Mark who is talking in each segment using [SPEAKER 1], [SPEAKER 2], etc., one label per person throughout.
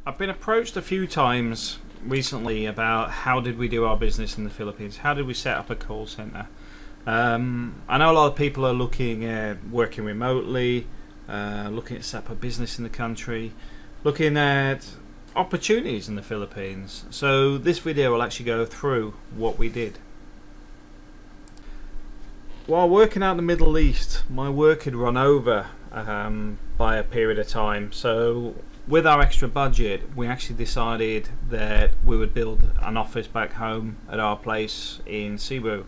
[SPEAKER 1] I've been approached a few times recently about how did we do our business in the Philippines, how did we set up a call center. I know a lot of people are looking at working remotely, looking at set up a business in the country, looking at opportunities in the Philippines. So this video will actually go through what we did. While working out in the Middle East, my work had run over by a period of time. So with our extra budget, we actually decided that we would build an office back home at our place in Cebu.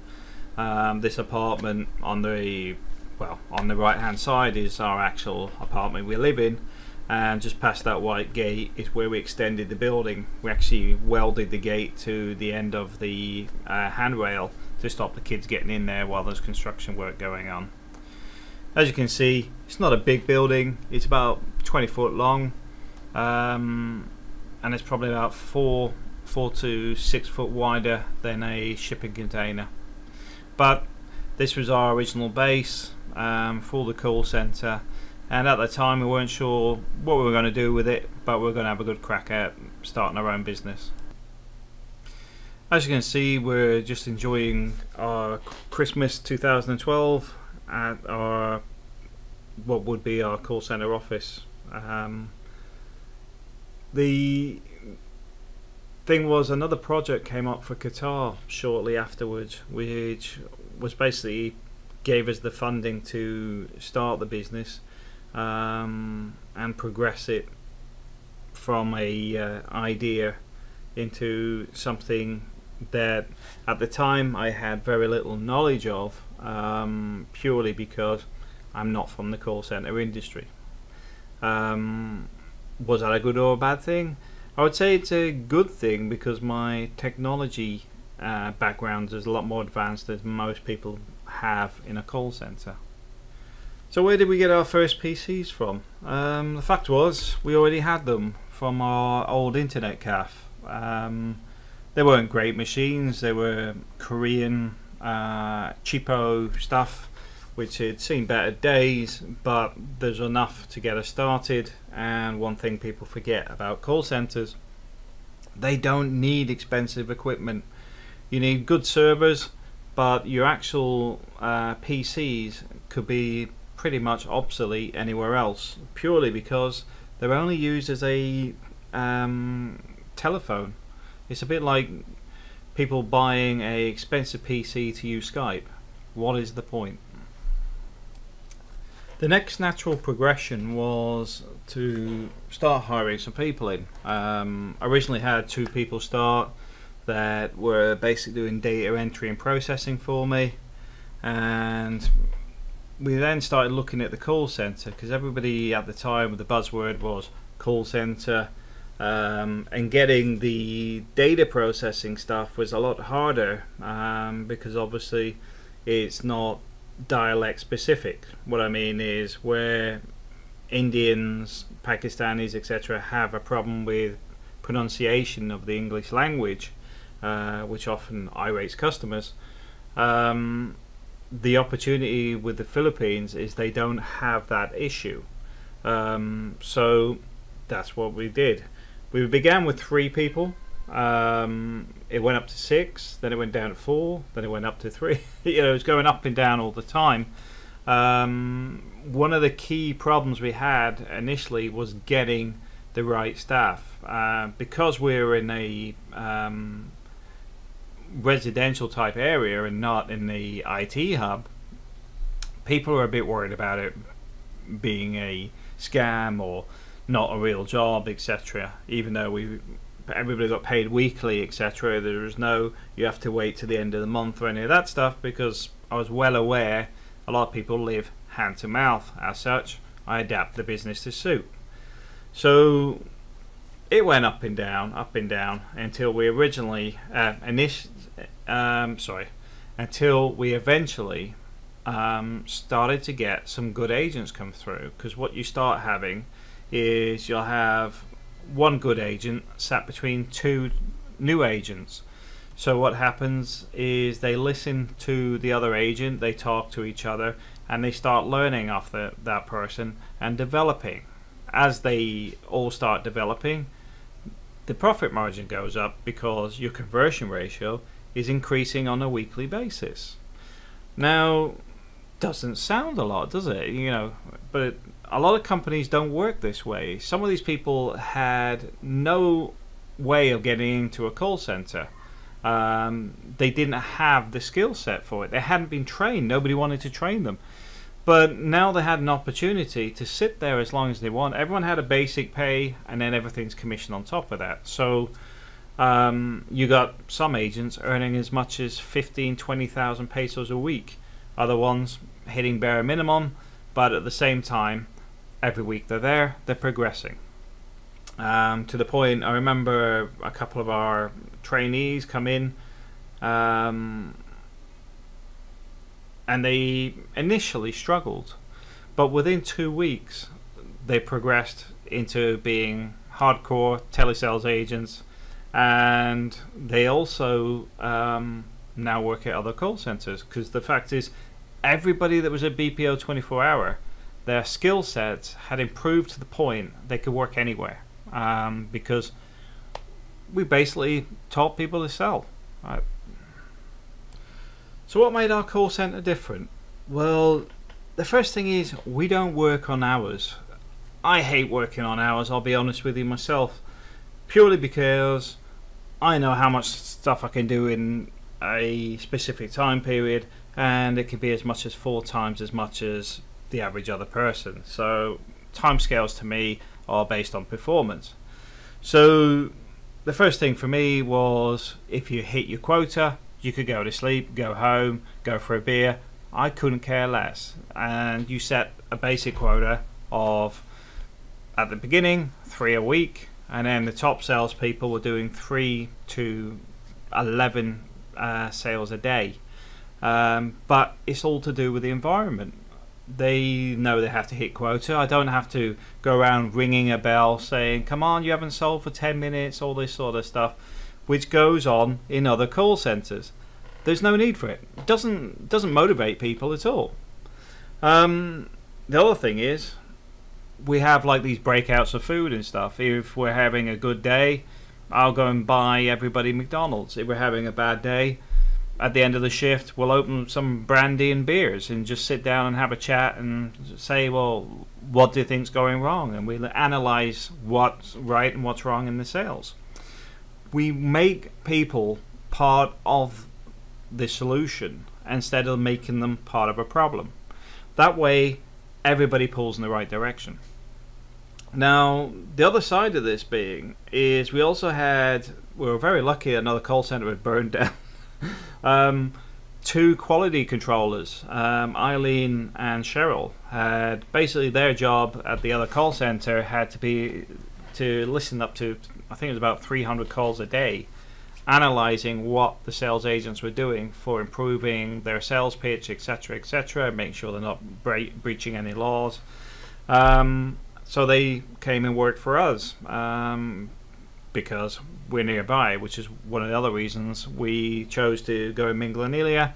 [SPEAKER 1] This apartment on the right hand side is our actual apartment we live in, and just past that white gate is where we extended the building. We actually welded the gate to the end of the handrail to stop the kids getting in there while there's construction work going on. As you can see, it's not a big building. It's about 20 foot long, and it's probably about 4 to 6 foot wider than a shipping container. But this was our original base for the call center, and at the time we weren't sure what we were going to do with it, but we were going to have a good crack at starting our own business. As you can see, we're just enjoying our Christmas 2012 at our what would be our call center office. The thing was, another project came up for Qatar shortly afterwards, which was basically gave us the funding to start the business and progress it from a idea into something that at the time I had very little knowledge of, purely because I'm not from the call center industry. Was that a good or a bad thing? I would say it's a good thing, because my technology background is a lot more advanced than most people have in a call center. So where did we get our first PCs from? The fact was, we already had them from our old internet cafe. They weren't great machines. They were Korean cheapo stuff, which had seen better days, but there's enough to get us started. And one thing people forget about call centers, they don't need expensive equipment. You need good servers, but your actual PCs could be pretty much obsolete anywhere else, purely because they're only used as a telephone. It's a bit like people buying an expensive PC to use Skype. What is the point? The next natural progression was to start hiring some people in. I originally had 2 people start that were basically doing data entry and processing for me, and we then started looking at the call center, because everybody at the time, the buzzword was call center, and getting the data processing stuff was a lot harder, because obviously it's not dialect specific. What I mean is, where Indians, Pakistanis, etc. have a problem with pronunciation of the English language, which often irates customers, the opportunity with the Philippines is they don't have that issue. So that's what we did. We began with 3 people. It went up to 6, then it went down to 4, then it went up to 3. You know, it was going up and down all the time. One of the key problems we had initially was getting the right staff, because we're in a residential type area and not in the IT hub. People are a bit worried about it being a scam or not a real job, etc. Even though everybody got paid weekly, etc. There was no, you have to wait to the end of the month or any of that stuff, because I was well aware a lot of people live hand to mouth. As such, I adapt the business to suit. So it went up and down until we originally until we eventually started to get some good agents come through. Because what you start having is, you'll have one good agent sat between 2 new agents. So what happens is, they listen to the other agent, they talk to each other, and they start learning off that person and developing. As they all start developing, the profit margin goes up because your conversion ratio is increasing on a weekly basis. Now, doesn't sound a lot, does it? You know, but a lot of companies don't work this way. Some of these people had no way of getting into a call center. They didn't have the skill set for it. They hadn't been trained. Nobody wanted to train them. But now they had an opportunity to sit there as long as they want. Everyone had a basic pay, and then everything's commission on top of that. So you got some agents earning as much as 15,000-20,000 pesos a week. Other ones hitting bare minimum, but at the same time, every week they're progressing. To the point, I remember a couple of our trainees come in, and they initially struggled, but within 2 weeks they progressed into being hardcore telesales agents, and they also now work at other call centers, because the fact is everybody that was at BPO 24 hour, their skill sets had improved to the point they could work anywhere, because we basically taught people to sell. Right? So what made our call center different? Well, the first thing is we don't work on hours. I hate working on hours, I'll be honest with you myself, purely because I know how much stuff I can do in a specific time period, and it can be as much as 4 times as much as the average other person. So timescales to me are based on performance. So the first thing for me was, if you hit your quota, you could go to sleep, go home, go for a beer. I couldn't care less. And you set a basic quota of, at the beginning, 3 a week, and then the top salespeople were doing 3 to 11 sales a day. But it's all to do with the environment. They know they have to hit quota. I don't have to go around ringing a bell saying, come on, you haven't sold for 10 minutes, all this sort of stuff, which goes on in other call centers. There's no need for it. It doesn't motivate people at all. The other thing is, we have like these breakouts of food and stuff. If we're having a good day, I'll go and buy everybody McDonald's. If we're having a bad day, at the end of the shift, we'll open some brandy and beers and just sit down and have a chat and say, well, what do you think's going wrong? And we'll analyze what's right and what's wrong in the sales. We make people part of the solution instead of making them part of a problem. That way, everybody pulls in the right direction. Now, the other side of this being is we were very lucky another call center had burned down. 2 quality controllers, Eileen and Cheryl, had basically their job at the other call center had to be to listen up to, I think it was about 300 calls a day, analyzing what the sales agents were doing for improving their sales pitch, etc., making sure they're not breaching any laws. So they came and worked for us, because we're nearby, which is one of the other reasons we chose to go in Minglanilla,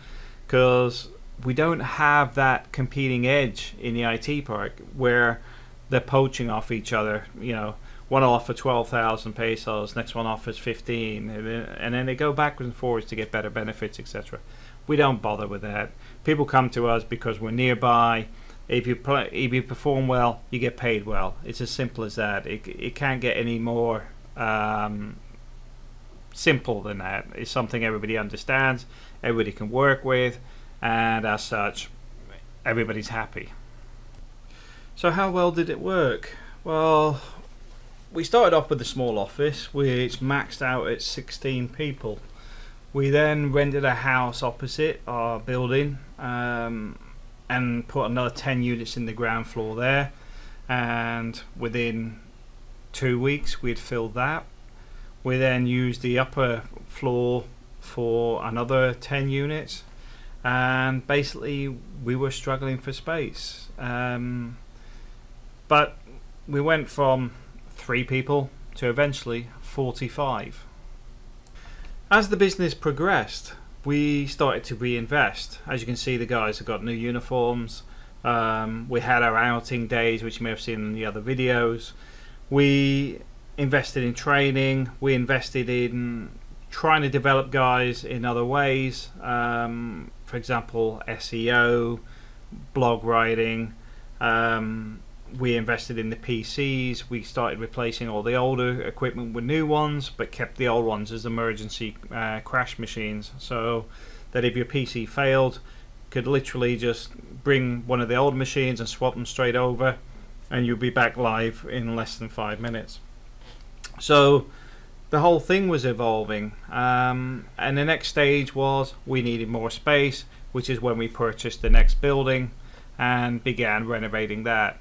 [SPEAKER 1] because we don't have that competing edge in the IT park where they're poaching off each other. You know, one will offer 12,000 pesos, next one offers 15, and then they go backwards and forwards to get better benefits, etc. We don't bother with that. People come to us because we're nearby. If you perform well, you get paid well. It's as simple as that. It can't get any more simple than that. It's something everybody understands, everybody can work with, and as such, everybody's happy. So how well did it work? Well, we started off with a small office which maxed out at 16 people. We then rented a house opposite our building, and put another 10 units in the ground floor there, and within 2 weeks we'd filled that. We then used the upper floor for another 10 units, and basically we were struggling for space. But we went from 3 people to eventually 45. As the business progressed, we started to reinvest. As you can see, the guys have got new uniforms. We had our outing days, which you may have seen in the other videos. We invested in training. We invested in trying to develop guys in other ways. For example, SEO, blog writing. We invested in the PCs. We started replacing all the older equipment with new ones, but kept the old ones as emergency crash machines, so that if your PC failed, could literally just bring one of the old machines and swap them straight over, and you'll be back live in less than 5 minutes. So the whole thing was evolving, and the next stage was we needed more space, which is when we purchased the next building and began renovating that.